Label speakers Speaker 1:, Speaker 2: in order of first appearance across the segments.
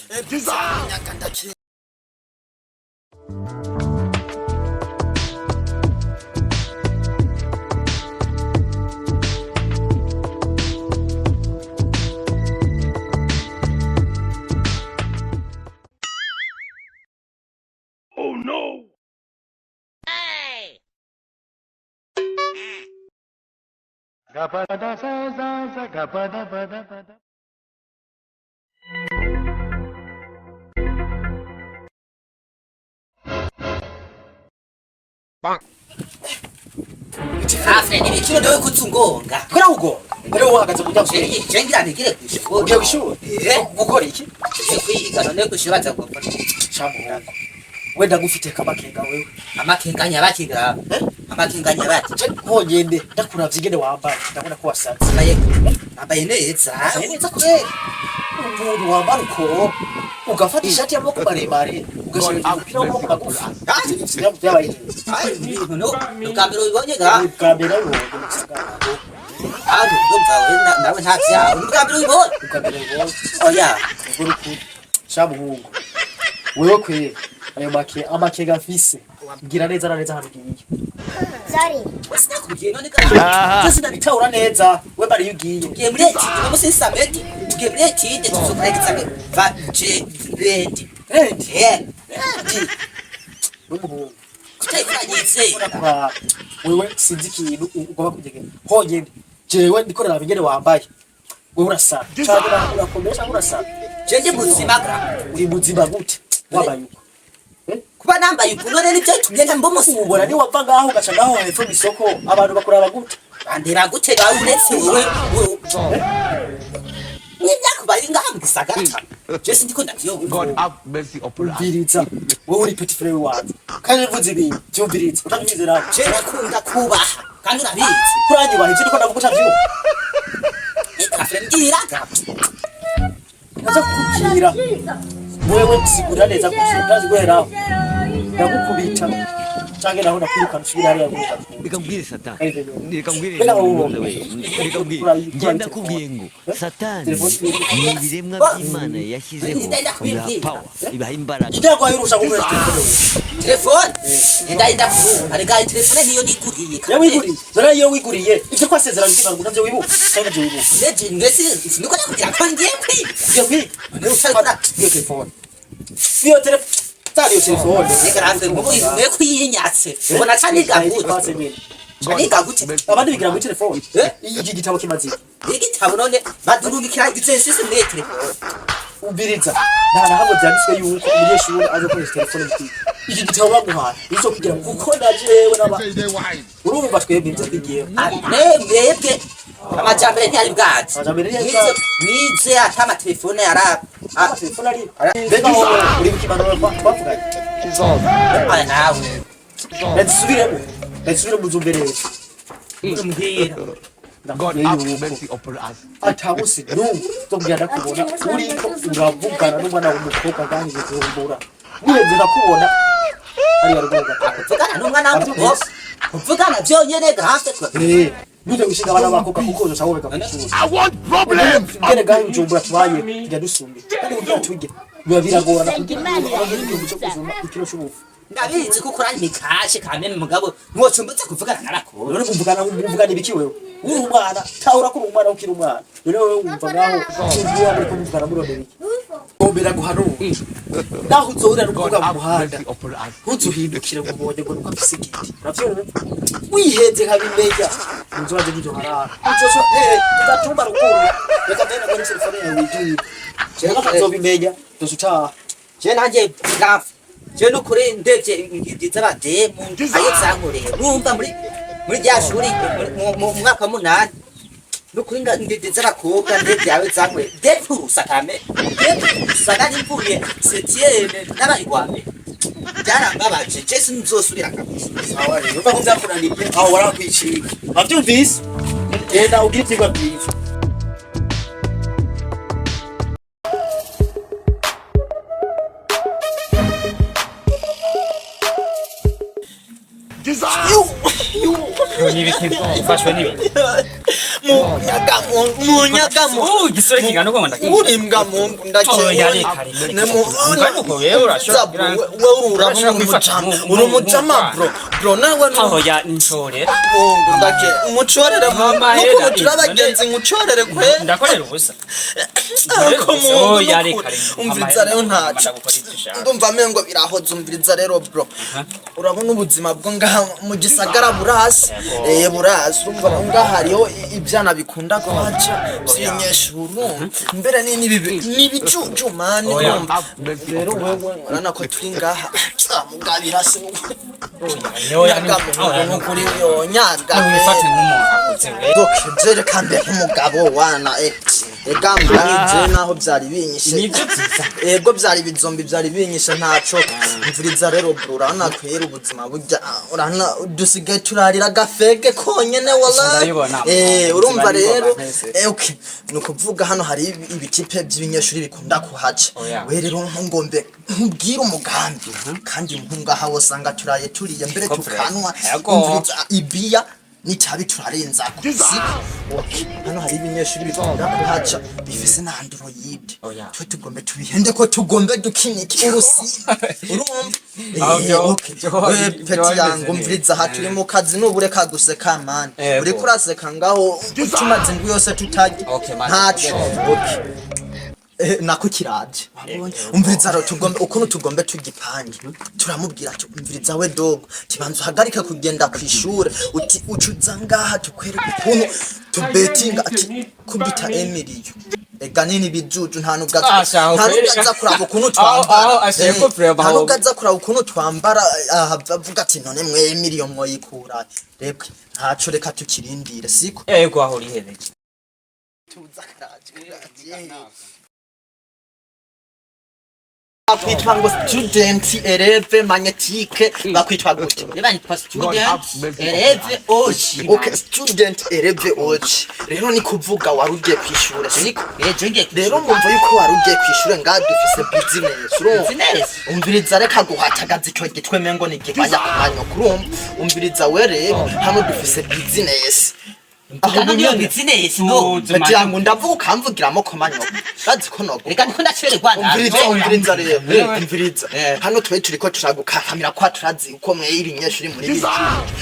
Speaker 1: Oh no! Hey!
Speaker 2: Afre ni bikino ndowe kutsungonga.
Speaker 3: Kora ugo. Kora uhagaze kujya gushira.
Speaker 2: Jengira nigire kwishuri.
Speaker 3: Ugiye gushura. Gukora iki?
Speaker 2: Kwiga none kushibaza gukora.
Speaker 3: Shamura. Wenda gufite kamakenga wewe.
Speaker 2: Amakenga nyabakiga. Amakenga nyabaki.
Speaker 3: Honyende ndakuravye ingene wambaye. Ndabona ko wasanze.
Speaker 2: Ambaye neza.
Speaker 3: Neza kure. Umuntu wambara uko ugafata ishati y'amaboko maremare ugashira umupira w'amaboko magufi. Byabaye.
Speaker 2: No kambero ibonye ga.
Speaker 3: Kambero yo.
Speaker 2: Ndumva wenda nawe ntavyao. Kambero ibonye.
Speaker 3: Kambero ibonye.
Speaker 2: Oya.
Speaker 3: Shabuhungu. Wewe kwe ayo amakenga afise. Ngira neza na neza hano giye.
Speaker 4: Sorry.
Speaker 2: Wasinakugiye none ka.
Speaker 3: Cyose ndabitahura neza. We bari yugiye.
Speaker 2: Tugiye muri eti, no se samedi. Tugiye muri eti, tuzokureka va je ready.
Speaker 3: Ready.
Speaker 2: Ready.
Speaker 3: N'umuhungu.
Speaker 2: Kutayifanyitse.
Speaker 3: Wewe sinzi ikintu ugomba kugenda. Honyene. Jewe ndikorera bingene wambaye. Wewe urasa. Cyangwa urakomesha urasa.
Speaker 2: Je ndi muzima gra.
Speaker 3: Uri muzima gute? Wabaye uko.
Speaker 2: Kuba nambaye uko none nibyo tugenda mbomusi.
Speaker 3: Ubona ni wava ngaho gaca ngaho hepfo misoko abantu bakuraba gute?
Speaker 2: Bandera gute gawe uretse wewe. Nibyakubaye ngaha mu gisagara. Je sindiko ndavyo.
Speaker 1: God have mercy upon us.
Speaker 3: Umviriza. Wowe uri petit frère wawe. Kandi mvuze ibintu. Cyumviriza. Utabizera.
Speaker 2: Je nakunda kubaha. Kandi urabizi.
Speaker 3: Kuranyubaha ivyo ndiko ndavuga utavyo.
Speaker 2: Ikafembira.
Speaker 3: Naza kukubwira. Wewe sigura neza kushindazi guheraho. Ndagukubita. Cange naho ndakwirukana usubira hariya guhita.
Speaker 5: Nikambwire satani. Nikambwire
Speaker 3: Bela
Speaker 5: wewe. Nikambwire. Ngenda kubwiye ngo satani ni ibiremwa by'Imana yashyizeho ibaha power, ibaha imbaraga.
Speaker 3: Igitego ayirusha gukora
Speaker 2: telefone. Ndaida ku. Arega telefone niyo niguriye.
Speaker 3: Ya wiguriye. Zara iyo wiguriye. Ivyo kwasezerana n'Imana navyo wibuka. Cyangwa byo wibuka.
Speaker 2: Leje ngese siniko nakugira ko ngiye kwiga.
Speaker 3: Ngiye kwiga. Niyo usabona iyo telefone. Iyo telefone. Tari telefone.
Speaker 2: Nikaranze ngo mwe kwiyinyatse. Ubona cyane gahute. Cyane gahute.
Speaker 3: Abandi bigira muri telefone. Iki gitabo kimaze.
Speaker 2: Igitabo none badurungikira igitsese muri telefone.
Speaker 3: Ubiriza. Nta hamwe byanditswe yuko umunyeshuri azokoresha telefone mu iki gitabo baguhaye. Izo kugira kuko najewe naba. Urumva twebwe ibyo twigiye.
Speaker 2: Mwebwe amajambere ntiyari bwacu.
Speaker 3: Amajambere ntiyari bwacu.
Speaker 2: Nize atama telefone ara
Speaker 3: telefone ari. Mbega uri mukimanuro twavuganye.
Speaker 2: Aya nawe.
Speaker 3: Ndasubire mu zumberere.
Speaker 2: Mbwira.
Speaker 1: God have mercy upon us.
Speaker 3: Atabusi tugenda kubona uriko uravugana n'umwana w'umukobwa gangize kumbura. Niyenze nakubona ari yarugoga.
Speaker 2: Kuvugana n'umwana w'umukobwa. Kuvugana byonyene gahaste twa.
Speaker 3: Nuje gushinga abana bakoka kuko uzo sawo beka kushura.
Speaker 1: I want problem.
Speaker 3: Ngene gahe ujumbura twaye njya dusumbe. Kandi ugiye tujye. Biba biragorana kugira ngo cyo kuzuma ikiro cy'ubufu.
Speaker 2: Ndabizi kuko uranye mikashe kamene mugabo mwocumbutse kuvugana narakora.
Speaker 3: None kumvugana ibiki wewe? Uri umwana, tahura ko umwana ukiri umwana. None wewe wumva ngaho ugiye muri kumvugana murondera iki? Bombera guhanura. Naho uzohura n'umukobwa mu muhanda. Uzuhindukira ngo ubonye ngo nuko afise igiti. Navyo wihenze nkabimenya. Nzobaje n'ibyo harara. Uzoso ugatumba rukuru. Reka mbene muri telefone yawe wigiye. Cyangwa bazobimenya. Dosutaha.
Speaker 2: Je nanje gafu. Je no kuri ndevye ndizaba demo ayo zankoreye. Numva muri rya shuri mu mwaka wa 8 no kuri ndizaba koga ndevye ayo zankoreye. Depusa kame. Depusa nari mvuye setiene n'abayigwame. Byarambabaje je sinzosubira kabisa.
Speaker 3: Sawa rero uva kuvyakunaniye aho warakwiciga. Bavyumvise? Genda ugira ivyigwa byiza.
Speaker 4: munyaga igisore kingana uko ndakira
Speaker 3: urimbwa mungu
Speaker 4: yari kare ngano ko wewe urashobora
Speaker 3: urumujama bro nawe
Speaker 4: aho ya nshore
Speaker 3: mungu ndake umucorere nuko turabagenzi ngucorere kwe
Speaker 4: ndakorera ubusa
Speaker 3: ariko mungu
Speaker 4: yari kare
Speaker 3: umviriza rero ntaco ndumva mengo birahoza umviriza rero bro urabona ubuzima bwo ngaha mu gisagara burasi burasi umva ngaha hariho ibyana bikunda kwaca by'inyeshuru mbere n'ibicucu mani rero wewe urana ko turi ngaha mugabira se no kuri yo nyaga
Speaker 4: wifate nk'umuntu akutse
Speaker 3: dokje kandi nk'umugabo wana egamba nje naho byari binyishe ego byari bizombi byari binyishe ntaco mvuriza rero bro urana kwera ubuzima burya urana dusigaye turarira gafege konyene wallahi urumva rero okay nukuvuga hano hari ibitipe by'ibinyeshuri bikunda kuhaca we rero ngombe nkubwira umugambi kandi nkungaha wosanga turaye turiye mbere tukanwa umvuriza ibiya nitabi turarenza kuzi hano hari ibinyeshuri bikunda kuhaca bifise na android twe tugombe tubihende ko tugombe dukiniki urusi urumva peti yangu mviriza haturi mu kazi nubureka guseka man uri kuraseka ngaho tumaze ngo yose tutajye ntaco nakukiraje umviriza ro tugombe ukuntu tugombe tugipange turamubwira ati umviriza we dogo tibanza hagarika kugenda kwishura uti ucuza ngaha tukwereka ukuntu tubetinga ati kubita Emilio ega nini bijuju nta nugaza kuraba ukuntu twambara nta nugaza kuraba ukuntu twambara avuga ati none mwe Emilio mwoyikura reka ntaco reka tukirindire siko
Speaker 4: yego aho rihereje
Speaker 3: tuza karaje bakwitwa ngo student eleve magnetique bakwitwa gute
Speaker 2: Nibanyitwa student eleve ochi.
Speaker 3: Okay, student eleve ochi rero ni kuvuga warugiye kwishura siko rero mwumva yuko warugiye kwishura nga dufise business umviriza reka guhatagaza icyo gitwe mengo ni gikanya kumanya kurumva umviriza were hano dufise business
Speaker 2: aho niyo business no
Speaker 3: batiyangu ndavuga kamvugiramo komanyo bazi ko no
Speaker 2: reka ndiko ndacere Rwanda
Speaker 3: umviriza rero umviriza hano twe turiko turagukakamira kwa turazi uko mwe ibinyeshuri muri biki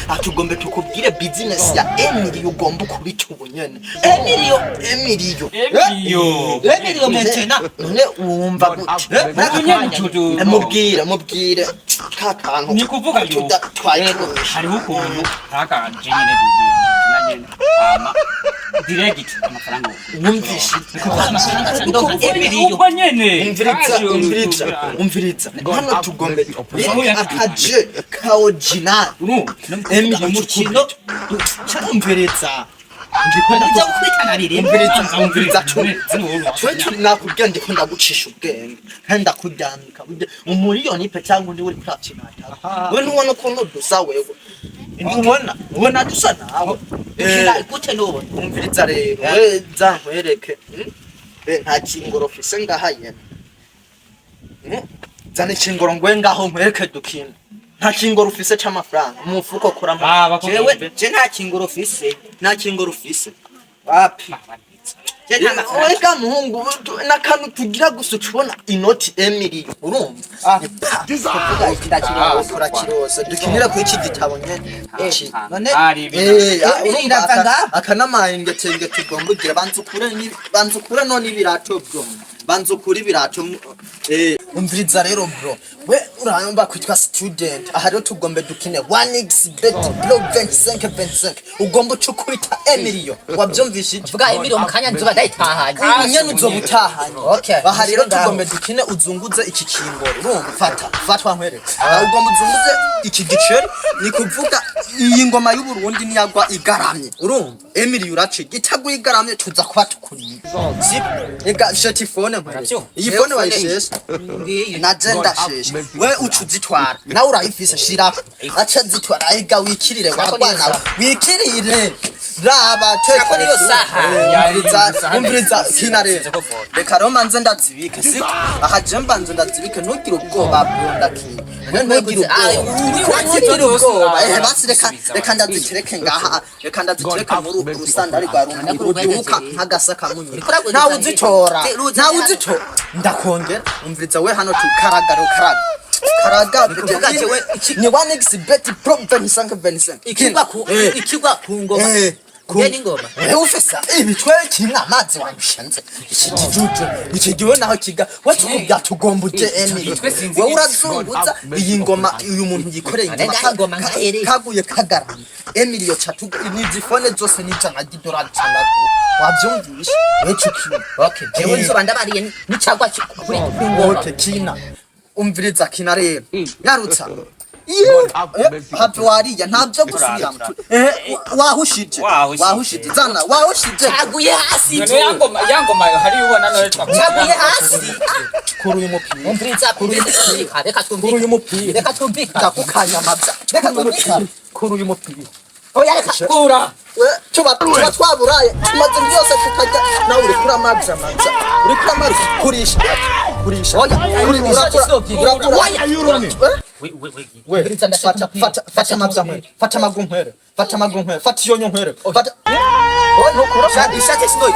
Speaker 3: atugombe tukubwire business ya Emilio ugomba kubita ubunyene Emilio
Speaker 2: metena
Speaker 3: none wumva gute mubwire kakantu
Speaker 4: ni kuvuga yo hariho ukuntu hakanje nyine nyene direct amafaranga
Speaker 3: numvishe
Speaker 4: ubwo nyene
Speaker 3: umviriza hano tugombe akaje kaojina Emilio mukino umviriza
Speaker 2: ndikunda kwitanarira
Speaker 3: umviriza twe nakubwira ndikunda gucisha ubwenge kandi akujyanika umuriyoni pe cyangwa ndi uri platinum we nubona ukuntu dusa wewe ubona dusa nawe
Speaker 2: gute no
Speaker 3: umviriza rero we zankwereke nta kingoro fise ngahayene zane kingoro ngwe ngaho nkwereke dukina nta kingoro ufise c'amafaranga umufuko kurama
Speaker 2: jewe nta kingoro ufise
Speaker 3: wapi wega muhungu nakantu tugira gusa tubona inoti Emilio urumva turakirose dukinira ku iki gitabo nyene
Speaker 2: none
Speaker 3: akanamahinge tenge tugombugira banzukure none ibirato byo banzukuri ibirato umviriza rero bro we urayomba kwitwa student aha rero tugombe dukine 1x bet block 25 ugomba ucukwita Emilio wabyumvishije
Speaker 2: vuga Emilio mukanya nzoba ndayitahanye
Speaker 3: nyene uzobutahanye
Speaker 2: okay
Speaker 3: aha rero tugombe dukine uzunguze iki kingoro urumva fatwa nkwereke ugomba uzunguze iki giceri ni kuvuga iyi ngoma y'u Burundi niyagwa igaramye urumva Emilio urace gitaguye igaramye tuza kuba tukuriye ega shati phone nkwereke iyi phone wayishesha na genda shesha we ucuzitwara nawe urayifise shira aca zitwara ega wikirire warwana wikirire
Speaker 4: raba
Speaker 2: Ako niyo saha.
Speaker 4: umviriza kinare reka roma nze ndazibike siko aha je mbanze ndazibike ntugire ubwoba bwonda ki ntugire ubwoba basi reka ndazitereke ngaha reka ndazitereke muri urusanda rwa ruduka nk'agasaka munyi ntawe uzitora ndakongera umviriza we hano tukaragaro karaga ni 1xbet pro 25
Speaker 2: ikigwa ku ngoma ngeni ngoma
Speaker 4: ufesa ibitwe kimwe amazi wabishanze ikigiwe naho kiga watukubya tugombuje Emily we urazungutsa iyi ngoma uyu muntu yikoreye ingoma kaguye kagara Emily yo chatu nizifone zose n'ijana $1 cyangwa wabyumvisha wecukiwe
Speaker 2: okay jewe nzoba ndabariye n'icagwa kuri
Speaker 4: ngoke kina umviriza kina rero yarutsa hapi wariya ntabyo gusubira wahushije zana wahushije
Speaker 2: caguye hasi
Speaker 6: yangoma hari ubona no
Speaker 2: caguye hasi
Speaker 4: kuri uyu mupira
Speaker 2: umviriza kuri uyu mupira reka twumvika
Speaker 4: kukanyamaza reka twumvika kuri uyu mupira
Speaker 2: oya reka kura
Speaker 4: tuba twaburaye tumaze byose tukajya nawe uri kuri amazi uri kuri amazi kurisha oya fata magunkwere fata iyo nyonkwere fata no kurasha ishati sinoyi